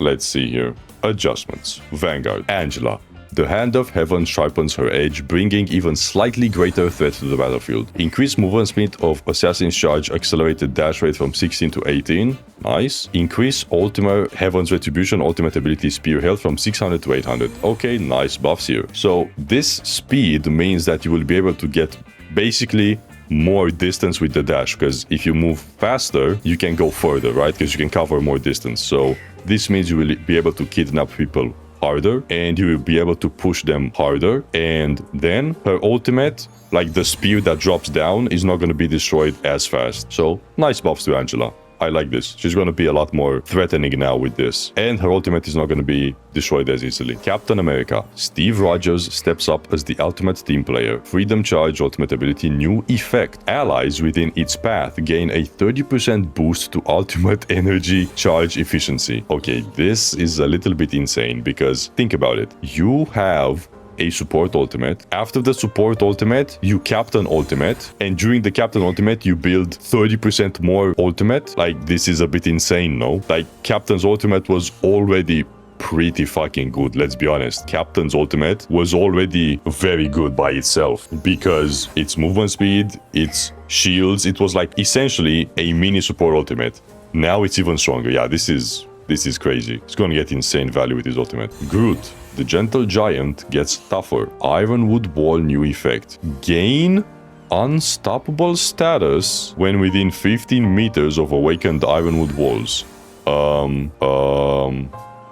Let's see here. Adjustments. Vanguard. Angela. The Hand of Heaven sharpens her edge, bringing even slightly greater threat to the battlefield. Increase movement speed of Assassin's Charge, accelerated dash rate from 16 to 18. Nice. Increase Ultimate Heaven's Retribution ultimate ability Spear health from 600 to 800. Okay, nice buffs here. So this speed means that you will be able to get basically more distance with the dash, because if you move faster, you can go further, right? Because you can cover more distance. So this means you will be able to kidnap people harder, and you will be able to push them harder. And then her ultimate, like the spear that drops down, is not going to be destroyed as fast. So nice buffs to Angela. I like this. She's going to be a lot more threatening now with this. And her ultimate is not going to be destroyed as easily. Captain America. Steve Rogers steps up as the ultimate team player. Freedom Charge ultimate ability new effect. Allies within its path gain a 30% boost to ultimate energy charge efficiency. Okay, this is a little bit insane because think about it. You have a support ultimate. After the support ultimate, you captain ultimate, and during the captain ultimate, you build 30% more ultimate. Like, this is a bit insane, no? Like, captain's ultimate was already pretty fucking good, let's be honest. Captain's ultimate was already very good by itself because its movement speed, its shields, it was like essentially a mini support ultimate. Now it's even stronger. Yeah, this is crazy. It's gonna get insane value with his ultimate. Groot. The Gentle Giant gets tougher. Ironwood Wall new effect. Gain unstoppable status when within 15 meters of awakened Ironwood walls.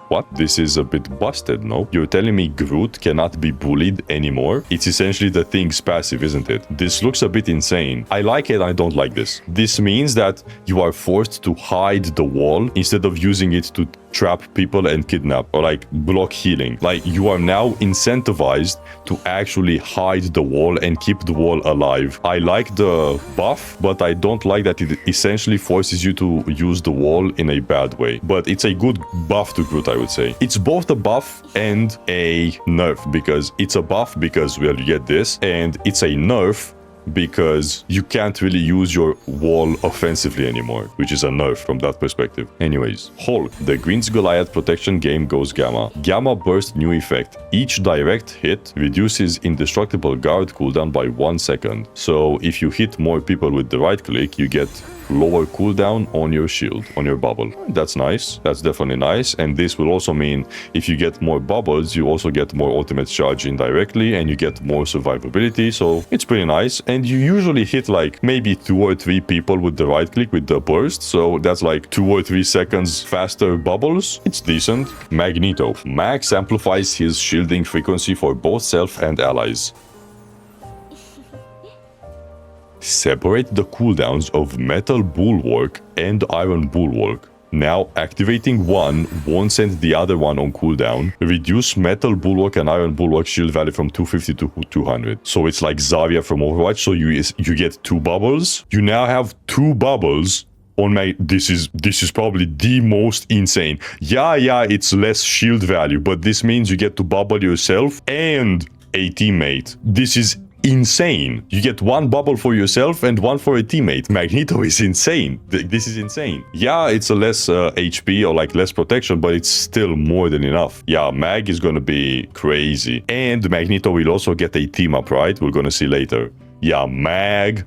What? This is a bit busted, no? You're telling me Groot cannot be bullied anymore? It's essentially the Thing's passive, isn't it? This looks a bit insane. I like it, I don't like this. This means that you are forced to hide the wall instead of using it to trap people and kidnap or like block healing. Like, you are now incentivized to actually hide the wall and keep the wall alive. I like the buff, but I don't like that it essentially forces you to use the wall in a bad way. But it's a good buff to Groot, I would say. It's both a buff and a nerf, because it's a buff because, well, you get this, and it's a nerf because you can't really use your wall offensively anymore, which is a nerf from that perspective. Anyways, Hulk. The Green's Goliath protection game goes Gamma. Gamma Burst new effect. Each direct hit reduces indestructible guard cooldown by 1 second. So if you hit more people with the right click, you get lower cooldown on your shield, on your bubble. That's nice. That's definitely nice. And this will also mean if you get more bubbles, you also get more ultimate charge indirectly, and you get more survivability. So it's pretty nice. And you usually hit like maybe 2 or 3 people with the right click with the burst. So that's like 2 or 3 seconds faster bubbles. It's decent. Magneto. Max amplifies his shielding frequency for both self and allies. Separate the cooldowns of Metal Bulwark and Iron Bulwark. Now, activating one won't send the other one on cooldown. Reduce Metal Bulwark and Iron Bulwark shield value from 250 to 200. So it's like Zarya from Overwatch. So you get 2 bubbles. You now have 2 bubbles on my... This is probably the most insane. Yeah, it's less shield value, but this means you get to bubble yourself and a teammate. This is insane. You get 1 bubble for yourself and 1 for a teammate. Magneto is insane. This is insane. Yeah, it's a less HP or like less protection, but it's still more than enough. Yeah, Mag is gonna be crazy. And Magneto will also get a team up, right? We're gonna see later. Yeah, Mag.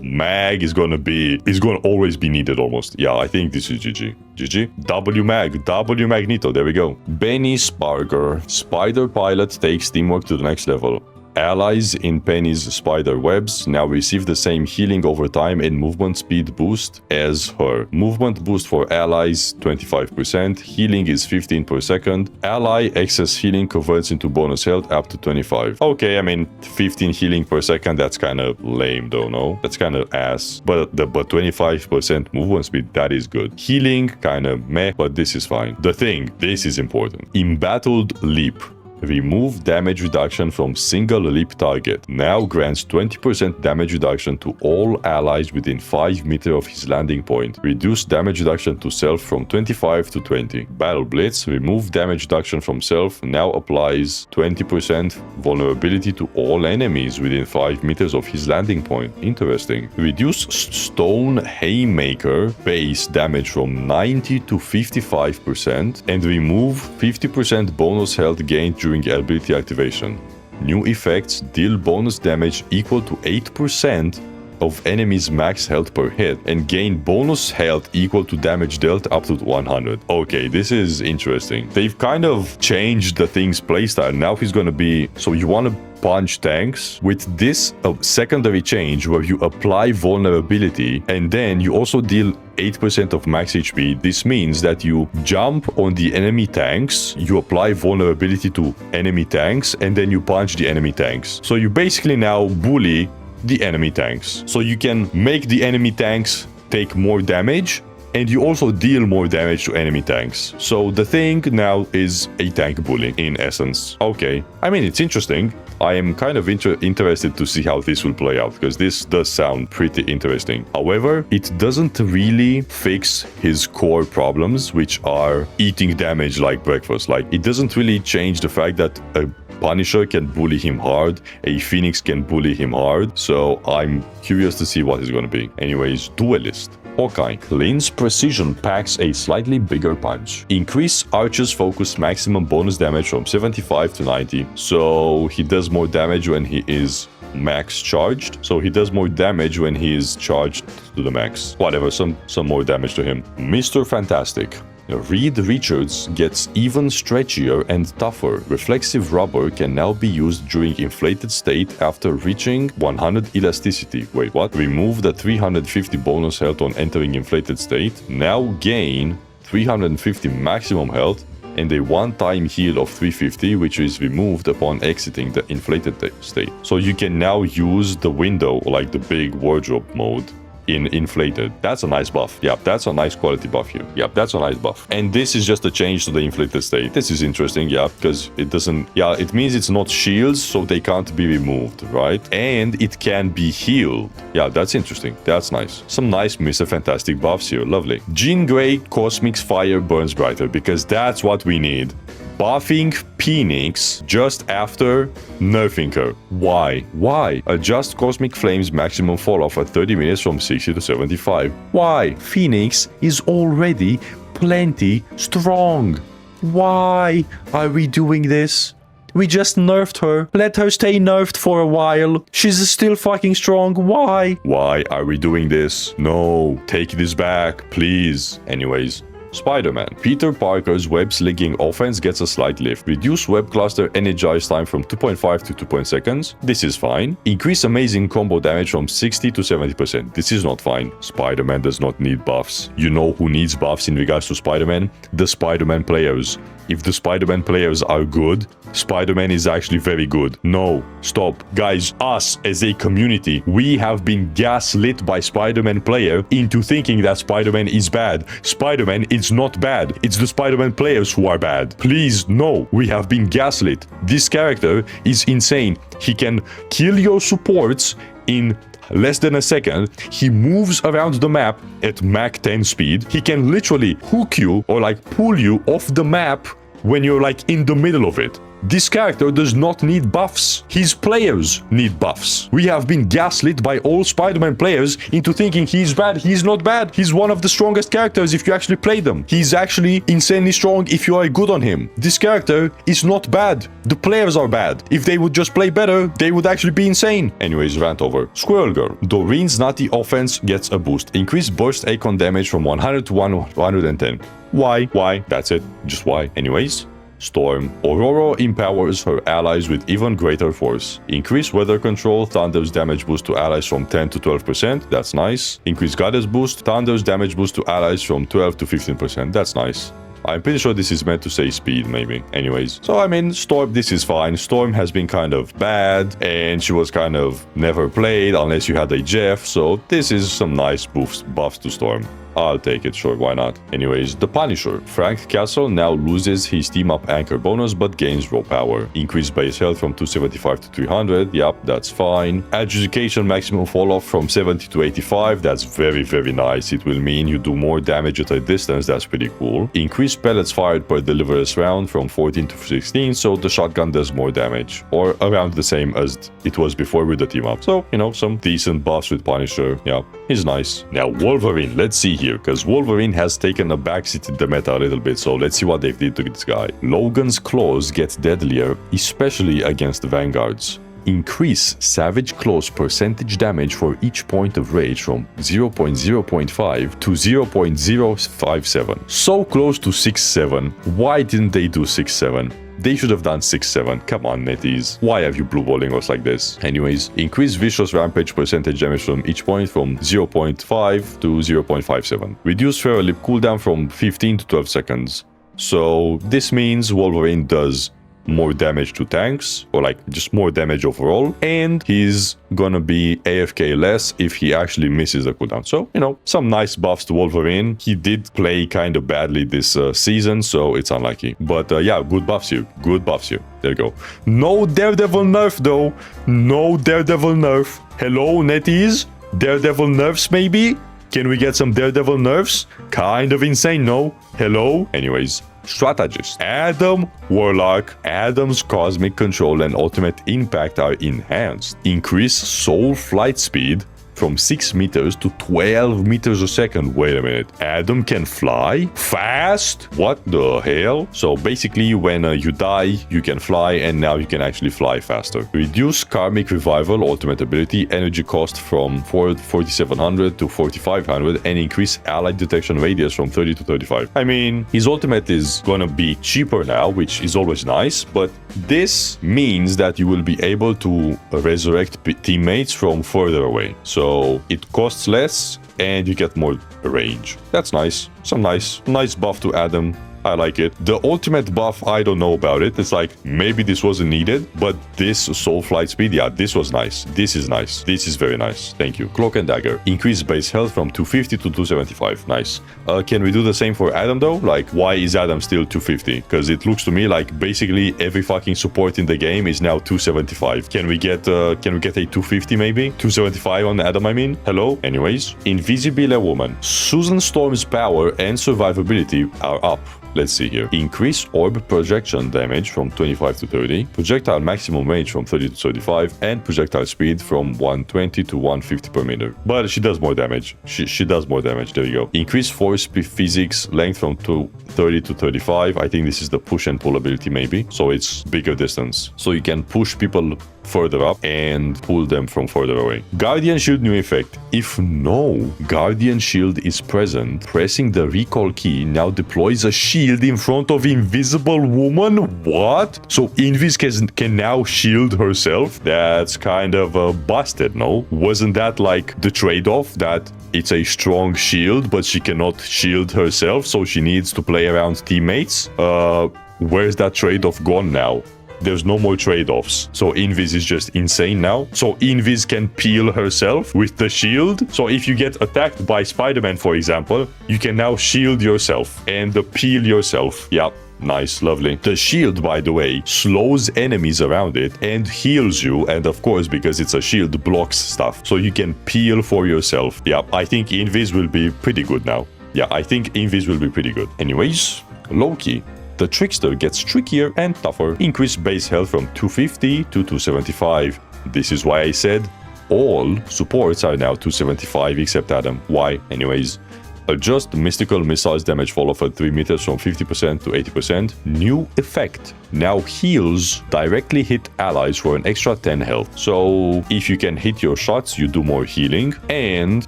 Mag is gonna always be needed almost. Yeah, I think this is GG. GG. W Magneto. There we go. Peni Parker. Spider Pilot takes teamwork to the next level. Allies in Penny's spider webs now receive the same healing over time and movement speed boost as her. Movement boost for allies 25%, healing is 15 per second. Ally excess healing converts into bonus health up to 25. Okay, I mean 15 healing per second, that's kind of lame though, no? That's kind of ass. But 25% movement speed, that is good. Healing, kind of meh, but this is fine. The thing, this is important. Embattled Leap. Remove damage reduction from single leap target. Now grants 20% damage reduction to all allies within 5 meters of his landing point. Reduce damage reduction to self from 25 to 20. Battle Blitz. Remove damage reduction from self. Now applies 20% vulnerability to all enemies within 5 meters of his landing point. Interesting. Reduce Stone Haymaker base damage from 90 to 55% and remove 50% bonus health gained during ability activation. New effects deal bonus damage equal to 8% of enemies' max health per hit and gain bonus health equal to damage dealt up to 100. Okay, this is interesting. They've kind of changed the thing's playstyle. Now he's gonna be... So you want to punch tanks with this secondary change where you apply vulnerability and then you also deal 8% of max HP. This means that you jump on the enemy tanks, you apply vulnerability to enemy tanks, and then you punch the enemy tanks. So you basically now bully the enemy tanks. So you can make the enemy tanks take more damage and you also deal more damage to enemy tanks. So the thing now is a tank bully in essence. Okay, I mean, it's interesting. I am kind of interested to see how this will play out because this does sound pretty interesting. However, it doesn't really fix his core problems, which are eating damage like breakfast. Like, it doesn't really change the fact that a Punisher can bully him hard, a Phoenix can bully him hard, so I'm curious to see what it's gonna be. Anyways, Duelist. Hawkeye. Lynn's precision packs a slightly bigger punch. Increase Archer's focus maximum bonus damage from 75 to 90. So he does more damage when he is max charged. So he does more damage when he is charged to the max. Whatever, some more damage to him. Mr. Fantastic. Reed Richards gets even stretchier and tougher. Reflexive rubber can now be used during inflated state after reaching 100 elasticity. Wait, what? Remove the 350 bonus health on entering inflated state. Now gain 350 maximum health and a one-time heal of 350, which is removed upon exiting the inflated state. So you can now use the window, like the big wardrobe mode, in inflated. That's a nice buff. Yep, that's a nice quality buff here. Yep, that's a nice buff. And this is just a change to the inflated state. This is interesting, yeah, because it doesn't... Yeah, it means it's not shields, so they can't be removed, right? And it can be healed. Yeah, that's interesting. That's nice. Some nice Mr. Fantastic buffs here. Lovely. Jean Grey Cosmic Fire burns brighter, because that's what we need. Buffing Phoenix just after nerfing her. Why? Why? Adjust Cosmic Flame's maximum fall off at 30 minutes from 60 to 75. Why? Phoenix is already plenty strong. Why are we doing this? We just nerfed her. Let her stay nerfed for a while. She's still fucking strong. Why? Why are we doing this? No, take this back, please. Anyways. Spider-Man. Peter Parker's web-slinging offense gets a slight lift. Reduce web cluster energize time from 2.5 to 2 seconds. This is fine. Increase amazing combo damage from 60 to 70%. This is not fine. Spider-Man does not need buffs. You know who needs buffs in regards to Spider-Man? The Spider-Man players. If the Spider-Man players are good, Spider-Man is actually very good. No, stop. Guys, us as a community, we have been gaslit by Spider-Man player into thinking that Spider-Man is bad. Spider-Man is not bad. It's the Spider-Man players who are bad. Please, no. We have been gaslit. This character is insane. He can kill your supports in less than a second. He moves around the map at Mach 10 speed. He can literally hook you or like pull you off the map when you're like in the middle of it. This character does not need buffs. His players need buffs. We have been gaslit by all Spider-Man players into thinking he's bad. He's not bad. He's one of the strongest characters if you actually play them. He's actually insanely strong if you are good on him. This character is not bad. The players are bad. If they would just play better, they would actually be insane. Anyways, rant over. Squirrel Girl. Doreen's Nutty offense gets a boost. Increase burst Akon damage from 100 to 110. Why? Why? That's it. Just why. Anyways. Storm. Aurora empowers her allies with even greater force. Increase weather control. Thunder's damage boost to allies from 10 to 12%. That's nice. Increase Goddess boost. Thunder's damage boost to allies from 12 to 15%. That's nice. I'm pretty sure this is meant to say speed, maybe. Anyways. So, I mean, Storm, this is fine. Storm has been kind of bad, and she was kind of never played unless you had a Jeff. So, this is some nice buffs to Storm. I'll take it, sure, why not? Anyways, the Punisher. Frank Castle now loses his team-up anchor bonus but gains raw power. Increased base health from 275 to 300, yep, that's fine. Adjudication maximum fall-off from 70 to 85, that's very, very nice. It will mean you do more damage at a distance, that's pretty cool. Increased pellets fired per deliverous round from 14 to 16, so the shotgun does more damage, or around the same as it was before with the team-up. So, you know, some decent buffs with Punisher, yeah, he's nice. Now, Wolverine, let's see here, because Wolverine has taken a backseat in the meta a little bit, so let's see what they did to this guy. Logan's claws get deadlier, especially against the vanguards. Increase Savage Claws percentage damage for each point of rage from 0.0.5 to 0.057. So close to 6-7. Why didn't they do 6-7? They should have done 6-7. Come on, netties. Why have you blue balling us like this? Anyways, increase Vicious Rampage percentage damage from each point from 0.5 to 0.57. Reduce Feral Lip cooldown from 15 to 12 seconds. So this means Wolverine does more damage to tanks, or like just more damage overall, and he's gonna be AFK less if he actually misses the cooldown. So, you know, some nice buffs to Wolverine. He did play kind of badly this season, so it's unlucky. But yeah, good buffs here. Good buffs here. There you go. No Daredevil nerf though. No Daredevil nerf. Hello, netties? Daredevil nerfs maybe? Can we get some Daredevil nerfs? Kind of insane, no? Hello? Anyways, strategist. Adam Warlock. Adam's cosmic control and ultimate impact are enhanced. Increase soul flight speed from 6 meters to 12 meters a second. Wait a minute. Adam can fly? Fast? What the hell? So basically, when you die, you can fly, and now you can actually fly faster. Reduce Karmic Revival ultimate ability energy cost from 4,700 to 4,500 and increase allied detection radius from 30 to 35. I mean, his ultimate is gonna be cheaper now, which is always nice, but this means that you will be able to resurrect teammates from further away. So it costs less and you get more range. That's nice. Some nice buff to Adam. I like it. The ultimate buff, I don't know about it. It's like, maybe this wasn't needed, but this soul flight speed, yeah, this was nice. This is nice. This is very nice. Thank you. Cloak and Dagger. Increase base health from 250 to 275. Nice. Can we do the same for Adam though? Like, why is Adam still 250? Because it looks to me like basically every fucking support in the game is now 275. Can we get a 250 maybe? 275 on Adam, I mean? Hello? Anyways, Invisible Woman. Susan Storm's power and survivability are up. Let's see here. Increase orb projection damage from 25 to 30, projectile maximum range from 30 to 35, and projectile speed from 120 to 150 per meter. But she does more damage. She does more damage. There you go. Increase force physics length from 30 to 35. I think this is the push and pull ability maybe. So it's bigger distance. So you can push people further up and pull them from further away. Guardian Shield new effect. If no Guardian Shield is present, pressing the recall key now deploys a shield in front of Invisible Woman? What? So Invis can now shield herself? That's kind of busted, no? Wasn't that like the trade-off, that it's a strong shield but she cannot shield herself, so she needs to play around teammates? Where's that trade-off gone now? There's no more trade-offs. So Invis is just insane now. So Invis can peel herself with the shield. So if you get attacked by Spiderman, for example, you can now shield yourself and peel yourself. Yeah, nice, lovely. The shield, by the way, slows enemies around it and heals you. And of course, because it's a shield, blocks stuff. So you can peel for yourself. Yeah, I think Invis will be pretty good now. Yeah, I think Invis will be pretty good. Anyways, Loki. The Trickster gets trickier and tougher. Increase base health from 250 to 275. This is why I said all supports are now 275 except Adam. Why? Anyways. Adjust mystical missiles damage fall off at 3 meters from 50% to 80%. New effect. Now heals directly hit allies for an extra 10 health. So if you can hit your shots, you do more healing. And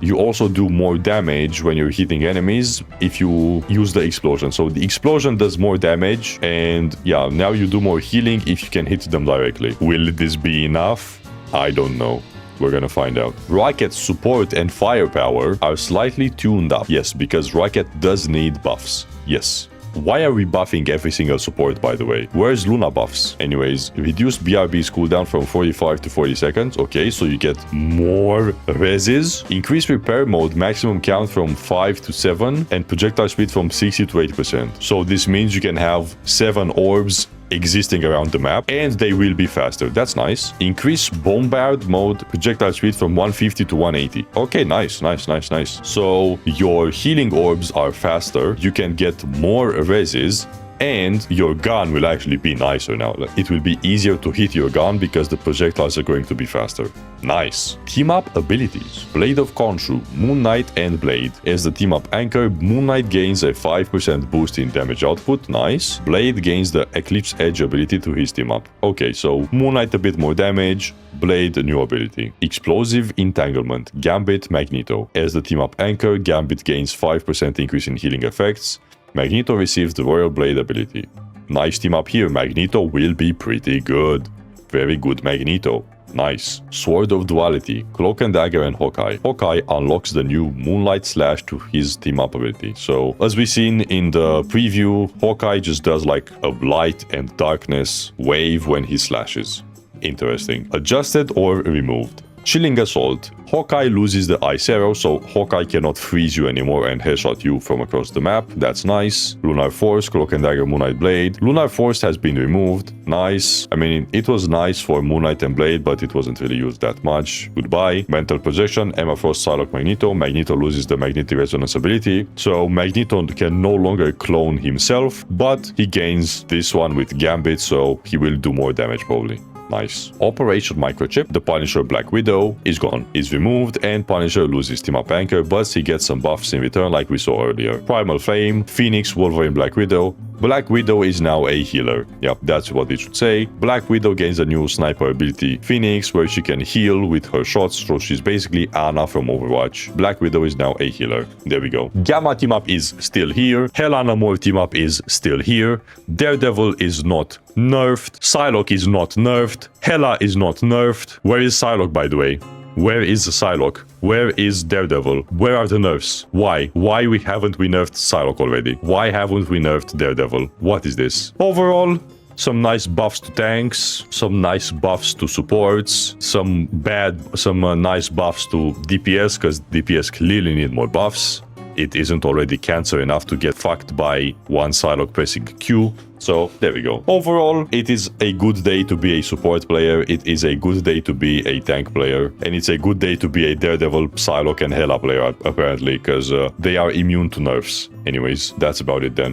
you also do more damage when you're hitting enemies if you use the explosion. So the explosion does more damage. And yeah, now you do more healing if you can hit them directly. Will this be enough? I don't know. We're gonna find out. Rocket's support and firepower are slightly tuned up. Yes, because Rocket does need buffs. Yes. Why are we buffing every single support, by the way? Where's Luna buffs? Anyways, reduced BRB's cooldown from 45 to 40 seconds. Okay, so you get more reses. Increase repair mode maximum count from 5 to 7 and projectile speed from 60 to 80%. So this means you can have 7 orbs existing around the map and they will be faster. That's nice. Increase bombard mode projectile speed from 150 to 180. Okay, nice. So your healing orbs are faster. You can get more reses and your gun will actually be nicer now. It will be easier to hit your gun because the projectiles are going to be faster. Nice. Team up abilities. Blade of Khonshu, Moon Knight and Blade. As the team up anchor, Moon Knight gains a 5% boost in damage output. Nice. Blade gains the Eclipse Edge ability to his team up. Okay, so Moon Knight a bit more damage. Blade a new ability. Explosive Entanglement, Gambit, Magneto. As the team up anchor, Gambit gains 5% increase in healing effects. Magneto receives the Royal Blade ability. Nice team up here. Magneto will be pretty good. Very good Magneto. Nice. Sword of Duality, Cloak and Dagger and Hawkeye. Hawkeye unlocks the new Moonlight Slash to his team up ability. So as we seen in the preview, Hawkeye just does like a light and darkness wave when he slashes. Interesting. Adjusted or removed. Chilling Assault. Hawkeye loses the Ice Arrow, so Hawkeye cannot freeze you anymore and headshot you from across the map. That's nice. Lunar Force, Cloak and Dagger, Moonlight Blade. Lunar Force has been removed. Nice. I mean, it was nice for Moonlight and Blade, but it wasn't really used that much. Goodbye. Mental Projection, Emma Frost, Psylocke, Magneto. Magneto loses the Magnetic Resonance ability, so Magneto can no longer clone himself, but he gains this one with Gambit, so he will do more damage probably. Nice. Operation Microchip. The Punisher Black Widow is gone. Is removed and Punisher loses team up anchor, but he gets some buffs in return like we saw earlier. Primal Flame, Phoenix, Wolverine, Black Widow. Black Widow is now a healer. Yep, that's what it should say. Black Widow gains a new sniper ability, Phoenix, where she can heal with her shots, so she's basically Ana from Overwatch. Black Widow is now a healer. There we go. Gamma team up is still here. Helena Moore team up is still here. Daredevil is not nerfed. Psylocke is not nerfed. Hela is not nerfed. Where is Psylocke, by the way? Where is Psylocke? Where is Daredevil? Where are the nerfs? Why? Why haven't we nerfed Psylocke already? Why haven't we nerfed Daredevil? What is this? Overall, some nice buffs to tanks, some nice buffs to supports, some nice buffs to DPS, because DPS clearly need more buffs. It isn't already cancer enough to get fucked by one Psylocke pressing Q. So there we go. Overall, it is a good day to be a support player. It is a good day to be a tank player. And it's a good day to be a Daredevil, Psylocke and Hela player, apparently, because they are immune to nerfs. Anyways, that's about it then.